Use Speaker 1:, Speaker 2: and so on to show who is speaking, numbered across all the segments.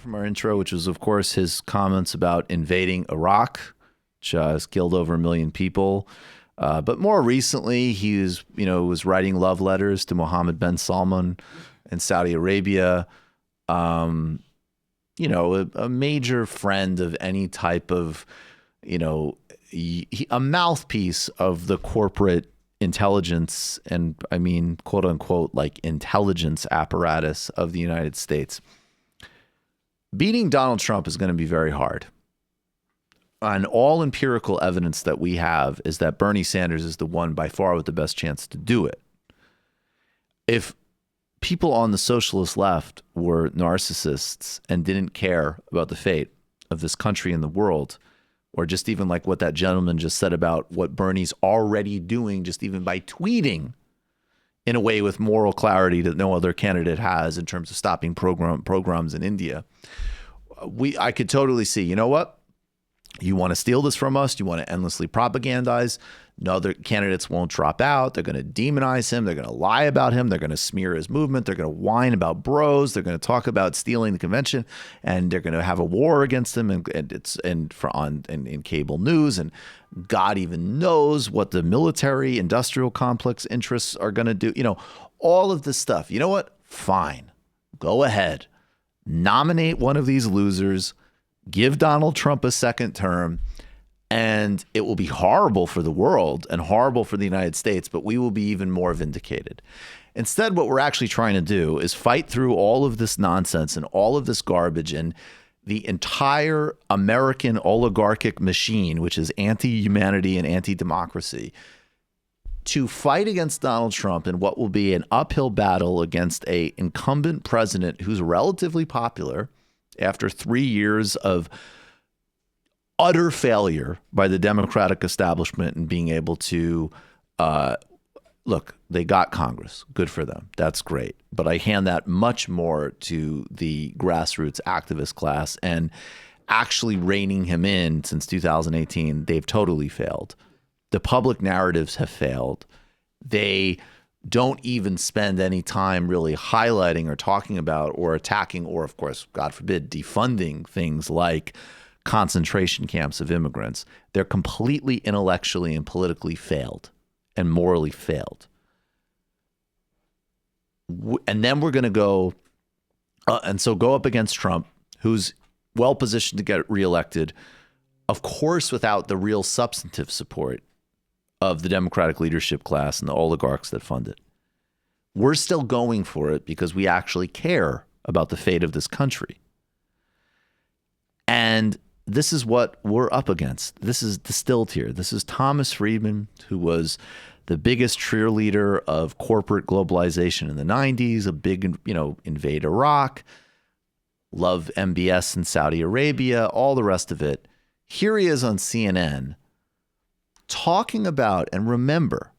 Speaker 1: from our intro, which was, of course, his comments about invading Iraq, which has killed over 1 million people. But more recently, he was writing love letters to Mohammed bin Salman in Saudi Arabia. A major friend of any type of, a mouthpiece of the corporate intelligence and, I mean, quote unquote, like intelligence apparatus of the United States. Beating Donald Trump is going to be very hard. And all empirical evidence that we have is that Bernie Sanders is the one by far with the best chance to do it. If people on the socialist left were narcissists and didn't care about the fate of this country and the world, or just even like what that gentleman just said about what Bernie's already doing, just even by tweeting in a way with moral clarity that no other candidate has in terms of stopping pogroms in India, I could totally see, you know what? You want to steal this from us? You want to endlessly propagandize? No other candidates won't drop out. They're going to demonize him. They're going to lie about him. They're going to smear his movement. They're going to whine about bros. They're going to talk about stealing the convention, and they're going to have a war against him. And it's in cable news, and God even knows what the military industrial complex interests are going to do. All of this stuff. You know what? Fine. Go ahead. Nominate one of these losers. Give Donald Trump a second term. And it will be horrible for the world and horrible for the United States, but we will be even more vindicated. Instead, what we're actually trying to do is fight through all of this nonsense and all of this garbage and the entire American oligarchic machine, which is anti-humanity and anti-democracy, to fight against Donald Trump in what will be an uphill battle against an incumbent president who's relatively popular after 3 years of utter failure by the Democratic establishment in being able to, look, they got Congress. Good for them. That's great. But I hand that much more to the grassroots activist class, and actually reining him in since 2018, they've totally failed. The public narratives have failed. They don't even spend any time really highlighting or talking about or attacking or, of course, God forbid, defunding things like concentration camps of immigrants. They're completely intellectually and politically failed and morally failed. And then we're going to go go up against Trump, who's well positioned to get reelected, of course, without the real substantive support of the Democratic leadership class and the oligarchs that fund it. We're still going for it because we actually care about the fate of this country. And this is what we're up against. This is distilled here. This is Thomas Friedman, who was the biggest cheerleader of corporate globalization in the 90s, a big, invade Iraq, love MBS in Saudi Arabia, all the rest of it. Here he is on CNN talking about, and remember,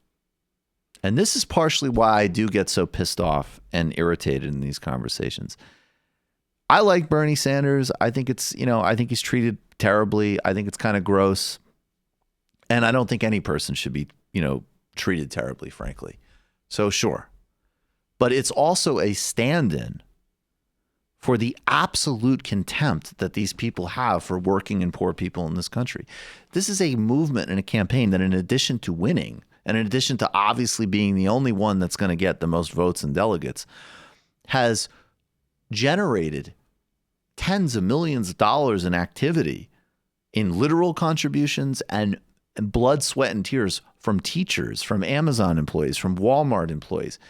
Speaker 1: and this is partially why I do get so pissed off and irritated in these conversations. I like Bernie Sanders. I think I think he's treated terribly. I think it's kind of gross. And I don't think any person should be, treated terribly, frankly. So sure. But it's also a stand-in for the absolute contempt that these people have for working and poor people in this country. This is a movement and a campaign that, in addition to winning, and in addition to obviously being the only one that's going to get the most votes and delegates, has generated tens of millions of dollars in activity, in literal contributions and blood, sweat, and tears from teachers, from Amazon employees, from Walmart employees.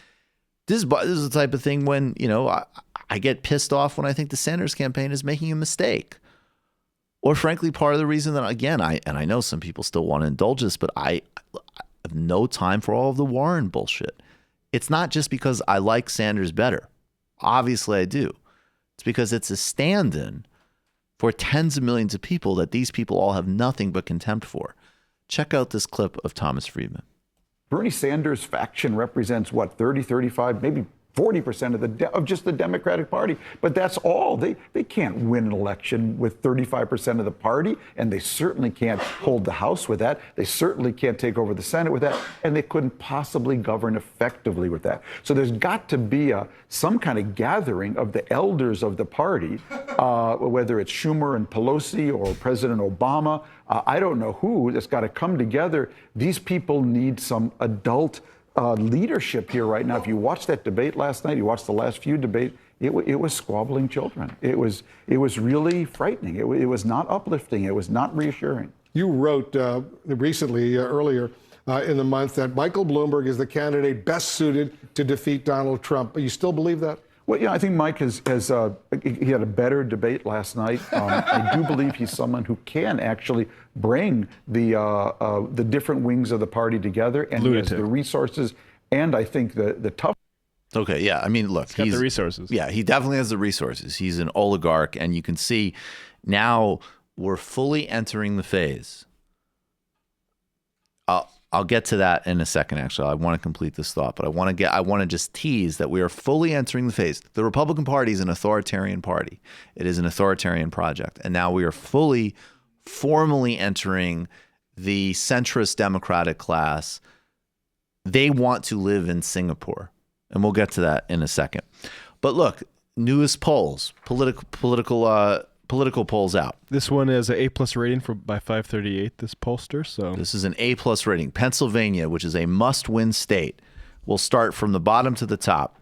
Speaker 1: This is the type of thing when, I get pissed off when I think the Sanders campaign is making a mistake. Or frankly, part of the reason that, again, I know some people still want to indulge this, but I have no time for all of the Warren bullshit. It's not just because I like Sanders better. Obviously I do. It's because it's a stand-in for tens of millions of people that these people all have nothing but contempt for. Check out this clip of Thomas Friedman.
Speaker 2: Bernie Sanders' faction represents, 30, 35, maybe 40% of just the Democratic Party. But that's all. They can't win an election with 35% of the party, and they certainly can't hold the House with that. They certainly can't take over the Senate with that, and they couldn't possibly govern effectively with that. So there's got to be some kind of gathering of the elders of the party, whether it's Schumer and Pelosi or President Obama. I don't know who. That's got to come together. These people need some adult leadership here right now. If you watched that debate last night, you watched the last few debates, it was squabbling children. It was really frightening. It was not uplifting. It was not reassuring.
Speaker 3: You wrote recently, earlier in the month, that Michael Bloomberg is the candidate best suited to defeat Donald Trump. You still believe that?
Speaker 2: Well, yeah, I think Mike he had a better debate last night. I do believe he's someone who can actually bring the different wings of the party together, and he has the resources, and I think the tough.
Speaker 1: Okay, yeah, I mean, look,
Speaker 4: he's got the resources.
Speaker 1: Yeah, he definitely has the resources. He's an oligarch, and you can see now we're fully entering the phase. I'll get to that in a second, actually. I want to complete this thought, but I want to just tease that we are fully entering the phase. The Republican Party is an authoritarian party. It is an authoritarian project. And now we are formally entering the centrist Democratic class. They want to live in Singapore. And we'll get to that in a second. But look, newest polls, political polls out.
Speaker 4: This one is an A+ rating by 538, this pollster. So
Speaker 1: this is an A+ rating. Pennsylvania, which is a must-win state, will start from the bottom to the top.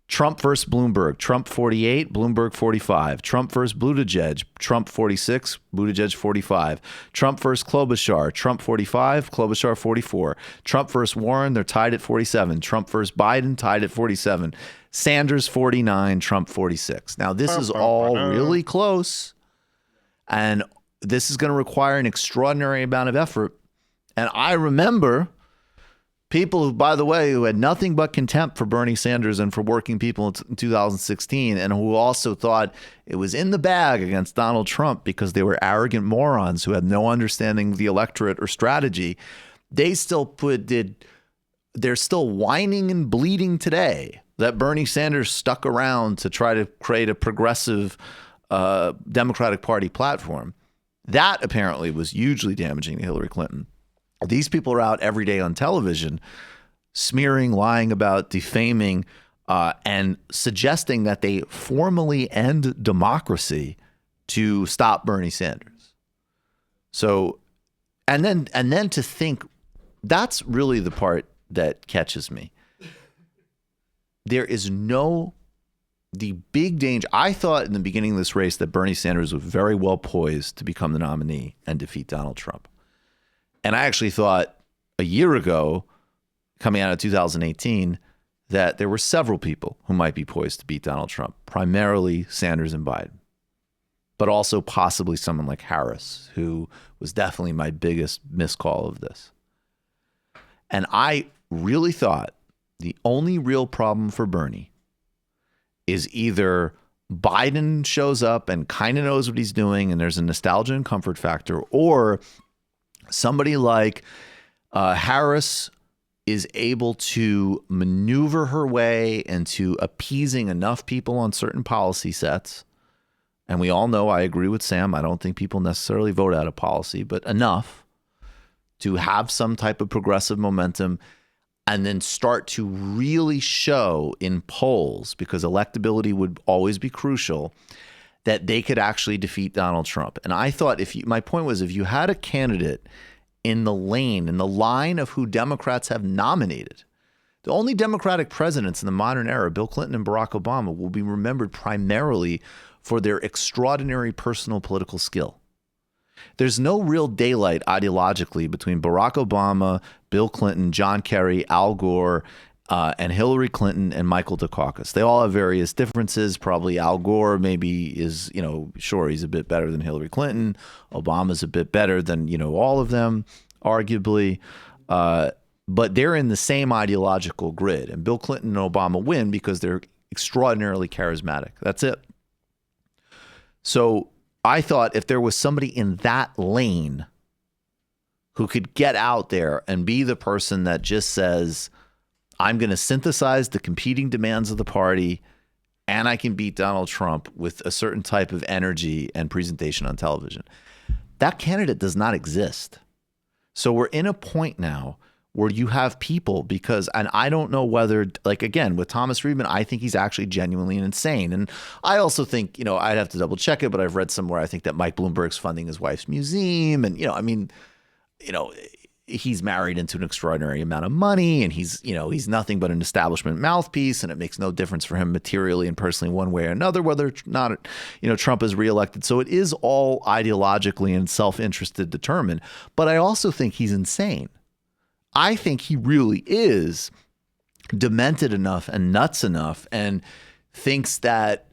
Speaker 1: Trump versus Bloomberg. Trump 48, Bloomberg 45. Trump versus Buttigieg. Trump 46, Buttigieg 45. Trump versus Klobuchar. Trump 45, Klobuchar 44. Trump versus Warren, they're tied at 47. Trump versus Biden, tied at 47. Sanders 49, Trump 46. Now, this is all really close, and this is going to require an extraordinary amount of effort. And I remember people who, by the way, who had nothing but contempt for Bernie Sanders and for working people in 2016, and who also thought it was in the bag against Donald Trump because they were arrogant morons who had no understanding of the electorate or strategy. They're still whining and bleeding today that Bernie Sanders stuck around to try to create a progressive Democratic Party platform. That apparently was hugely damaging to Hillary Clinton. These people are out every day on television smearing, lying about, defaming, and suggesting that they formally end democracy to stop Bernie Sanders. So, and then to think, that's really the part that catches me. There is the big danger. I thought in the beginning of this race that Bernie Sanders was very well poised to become the nominee and defeat Donald Trump. And I actually thought a year ago, coming out of 2018, that there were several people who might be poised to beat Donald Trump, primarily Sanders and Biden, but also possibly someone like Harris, who was definitely my biggest miscall of this. And I really thought the only real problem for Bernie is either Biden shows up and kind of knows what he's doing and there's a nostalgia and comfort factor, or somebody like Harris is able to maneuver her way into appeasing enough people on certain policy sets. And we all know, I agree with Sam, I don't think people necessarily vote out of policy, but enough to have some type of progressive momentum and then start to really show in polls, because electability would always be crucial, that they could actually defeat Donald Trump. And I thought, my point was, if you had a candidate in the line of who Democrats have nominated, the only Democratic presidents in the modern era, Bill Clinton and Barack Obama, will be remembered primarily for their extraordinary personal political skill. There's no real daylight ideologically between Barack Obama, Bill Clinton, John Kerry, Al Gore, and Hillary Clinton and Michael Dukakis. They all have various differences. Probably Al Gore maybe is, sure, he's a bit better than Hillary Clinton. Obama's a bit better than, all of them, arguably. But they're in the same ideological grid. And Bill Clinton and Obama win because they're extraordinarily charismatic. That's it. So I thought if there was somebody in that lane who could get out there and be the person that just says, I'm going to synthesize the competing demands of the party, and I can beat Donald Trump with a certain type of energy and presentation on television. That candidate does not exist. So we're in a point now where you have people and I don't know whether, like, again, with Thomas Friedman, I think he's actually genuinely insane. And I also think, I'd have to double check it, but I've read somewhere, I think that Mike Bloomberg's funding his wife's museum. And, he's married into an extraordinary amount of money, and he's nothing but an establishment mouthpiece, and it makes no difference for him materially and personally one way or another, whether or not, Trump is reelected. So it is all ideologically and self-interested determined. But I also think he's insane. I think he really is demented enough and nuts enough and thinks that,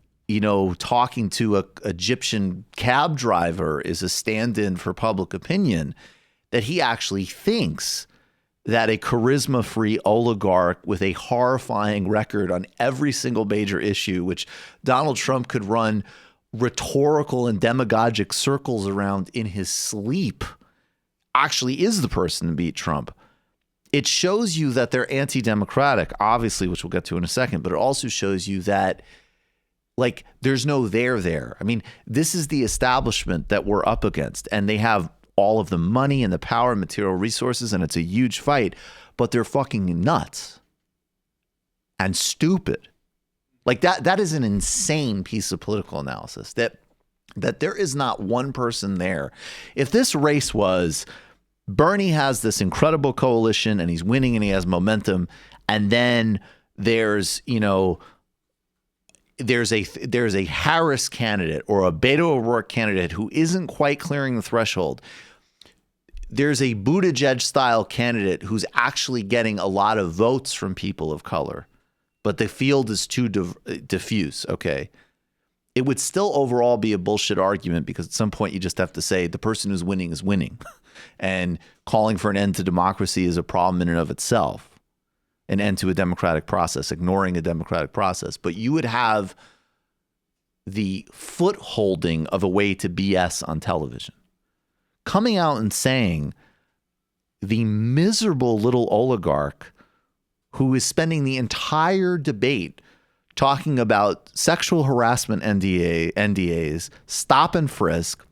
Speaker 1: talking to a Egyptian cab driver is a stand-in for public opinion, that he actually thinks that a charisma-free oligarch with a horrifying record on every single major issue, which Donald Trump could run rhetorical and demagogic circles around in his sleep, actually is the person to beat Trump. It shows you that they're anti-democratic, obviously, which we'll get to in a second, but it also shows you that, like, there's no there. I mean, this is the establishment that we're up against, and they have all of the money and the power and material resources, and it's a huge fight, but they're fucking nuts and stupid. Like, that is an insane piece of political analysis, that there is not one person there. If this race was Bernie has this incredible coalition and he's winning and he has momentum, and then there's a Harris candidate or a Beto O'Rourke candidate who isn't quite clearing the threshold. There's a Buttigieg style candidate who's actually getting a lot of votes from people of color, but the field is too diffuse. Okay. It would still overall be a bullshit argument, because at some point you just have to say the person who's winning is winning, and calling for an end to democracy is a problem in and of itself, an end to a democratic process, ignoring a democratic process. But you would have the footholding of a way to BS on television. Coming out and saying the miserable little oligarch who is spending the entire debate talking about sexual harassment NDAs, stop and frisk,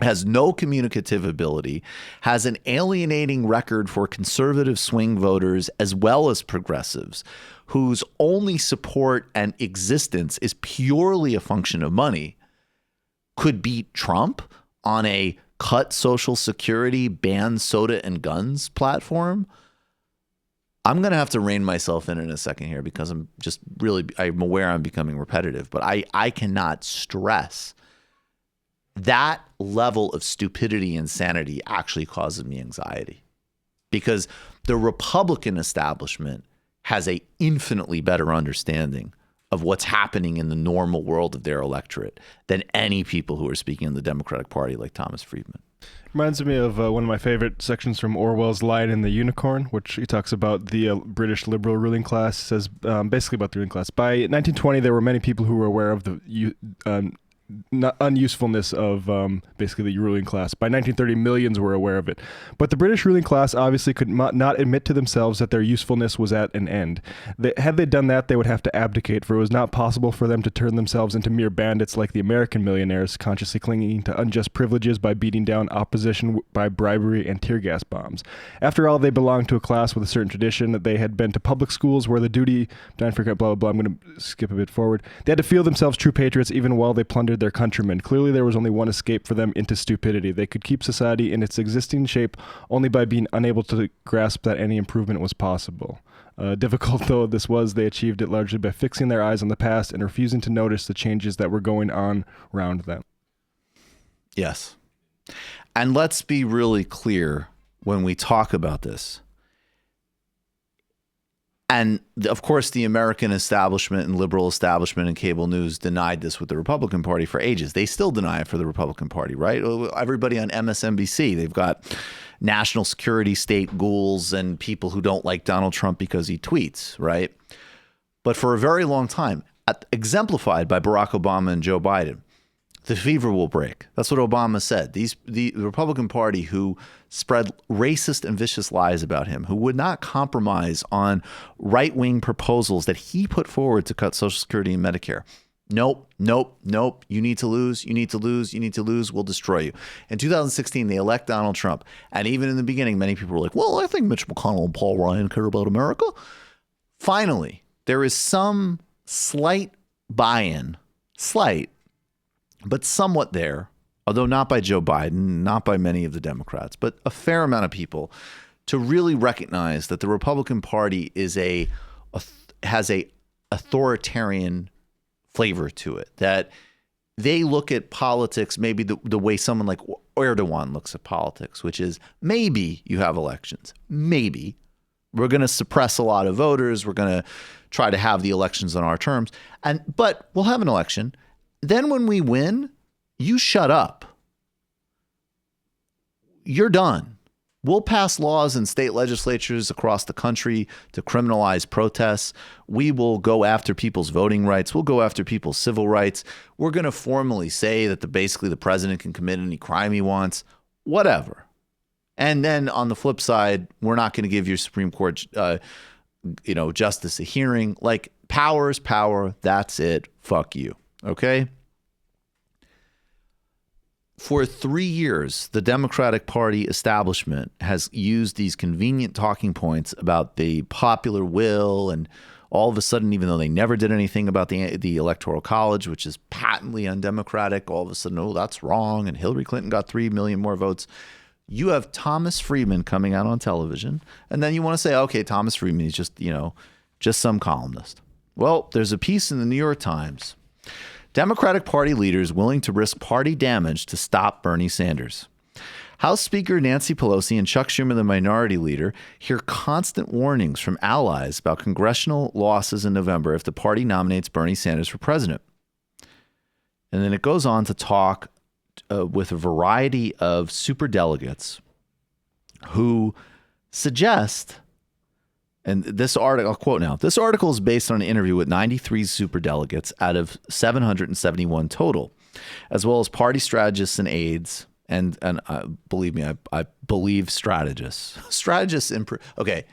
Speaker 1: has no communicative ability, has an alienating record for conservative swing voters as well as progressives, whose only support and existence is purely a function of money, could beat Trump on a cut Social Security, ban soda and guns platform. I'm going to have to rein myself in a second here, because I'm aware I'm becoming repetitive, but I cannot stress that level of stupidity and insanity actually causes me anxiety, because the Republican establishment has a infinitely better understanding of what's happening in the normal world of their electorate than any people who are speaking in the Democratic Party like Thomas Friedman.
Speaker 4: Reminds me of one of my favorite sections from Orwell's Lion and the Unicorn, which he talks about the British liberal ruling class. Says basically about the ruling class. By 1920, there were many people who were aware of the unusefulness of basically the ruling class. By 1930, millions were aware of it. But the British ruling class obviously could not admit to themselves that their usefulness was at an end. Had they done that, they would have to abdicate, for it was not possible for them to turn themselves into mere bandits like the American millionaires, consciously clinging to unjust privileges by beating down opposition by bribery and tear gas bombs. After all, they belonged to a class with a certain tradition. That they had been to public schools where the duty, don't forget, blah, blah, blah, I'm going to skip a bit forward. They had to feel themselves true patriots even while they plundered their countrymen. Clearly, there was only one escape for them into stupidity. They could keep society in its existing shape only by being unable to grasp that any improvement was possible. Difficult though this was, they achieved it largely by fixing their eyes on the past and refusing to notice the changes that were going on around them.
Speaker 1: Yes. And let's be really clear when we talk about this. And of course, the American establishment and liberal establishment and cable news denied this with the Republican Party for ages. They still deny it for the Republican Party, right? Everybody on MSNBC, they've got national security state ghouls and people who don't like Donald Trump because he tweets, right? But for a very long time, exemplified by Barack Obama and Joe Biden, the fever will break. That's what Obama said. The Republican Party, who spread racist and vicious lies about him, who would not compromise on right-wing proposals that he put forward to cut Social Security and Medicare. Nope, nope, nope. You need to lose. You need to lose. You need to lose. We'll destroy you. In 2016, they elect Donald Trump. And even in the beginning, many people were like, well, I think Mitch McConnell and Paul Ryan care about America. Finally, there is some slight buy-in, slight, but somewhat there, although not by Joe Biden, not by many of the Democrats, but a fair amount of people to really recognize that the Republican Party has a authoritarian flavor to it, that they look at politics maybe the way someone like Erdogan looks at politics, which is maybe you have elections, maybe we're going to suppress a lot of voters, we're going to try to have the elections on our terms, but we'll have an election. Then when we win, you shut up. You're done. We'll pass laws in state legislatures across the country to criminalize protests. We will go after people's voting rights. We'll go after people's civil rights. We're going to formally say that basically the president can commit any crime he wants, whatever. And then on the flip side, we're not going to give your Supreme Court, justice a hearing. Like, power is power. That's it. Fuck you. Okay? For 3 years, the Democratic Party establishment has used these convenient talking points about the popular will, and all of a sudden, even though they never did anything about the Electoral College, which is patently undemocratic, all of a sudden, oh, that's wrong, and Hillary Clinton got 3 million more votes. You have Thomas Friedman coming out on television, and then you want to say, okay, Thomas Friedman is just some columnist. Well, there's a piece in the New York Times. Democratic Party leaders willing to risk party damage to stop Bernie Sanders. House Speaker Nancy Pelosi and Chuck Schumer, the minority leader, hear constant warnings from allies about congressional losses in November if the party nominates Bernie Sanders for president. And then it goes on to talk with a variety of superdelegates who suggest, and this article, I'll quote now, this article is based on an interview with 93 superdelegates out of 771 total, as well as party strategists and aides. And believe me, I believe strategists. Okay.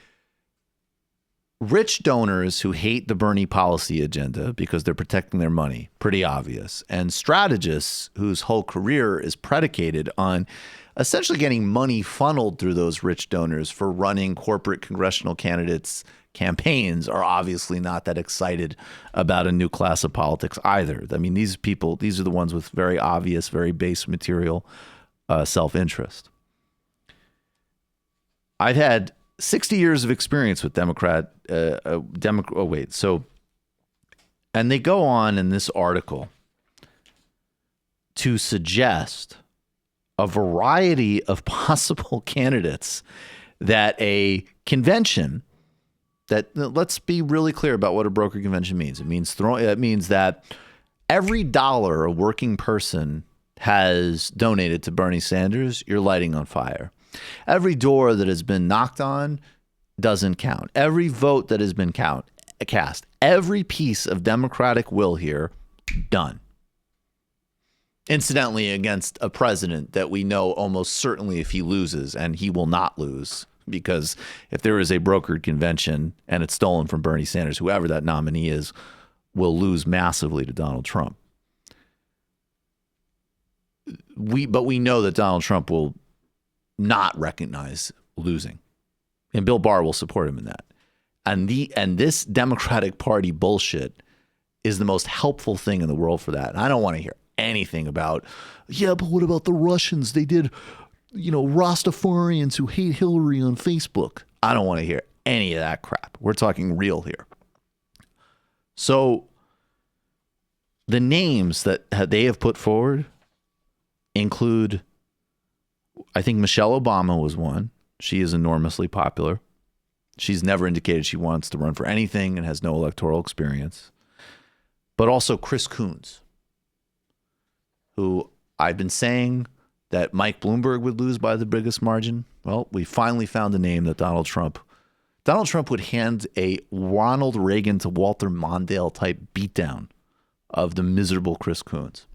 Speaker 1: Rich donors who hate the Bernie policy agenda because they're protecting their money, pretty obvious. And strategists whose whole career is predicated on essentially getting money funneled through those rich donors for running corporate congressional candidates' campaigns are obviously not that excited about a new class of politics either. I mean, these are the ones with very obvious, very base material self-interest. I've had 60 years of experience with and they go on in this article to suggest a variety of possible candidates that a convention that, let's be really clear about what a broker convention means. It means that every dollar a working person has donated to Bernie Sanders, you're lighting on fire. Every door that has been knocked on doesn't count. Every vote that has been cast, every piece of democratic will here, done. Incidentally, against a president that we know almost certainly if he loses, and he will not lose, because if there is a brokered convention and it's stolen from Bernie Sanders, whoever that nominee is, will lose massively to Donald Trump. But we know that Donald Trump will not recognize losing, and Bill Barr will support him in that. And this Democratic Party bullshit is the most helpful thing in the world for that. And I don't want to hear anything about, yeah, but what about the Russians? They did, Rastafarians who hate Hillary on Facebook. I don't want to hear any of that crap. We're talking real here. So the names that they have put forward include, I think Michelle Obama was one. She is enormously popular. She's never indicated she wants to run for anything and has no electoral experience. But also Chris Coons, who I've been saying that Mike Bloomberg would lose by the biggest margin. Well, we finally found a name that Donald Trump would hand a Ronald Reagan to Walter Mondale type beatdown of the miserable Chris Coons.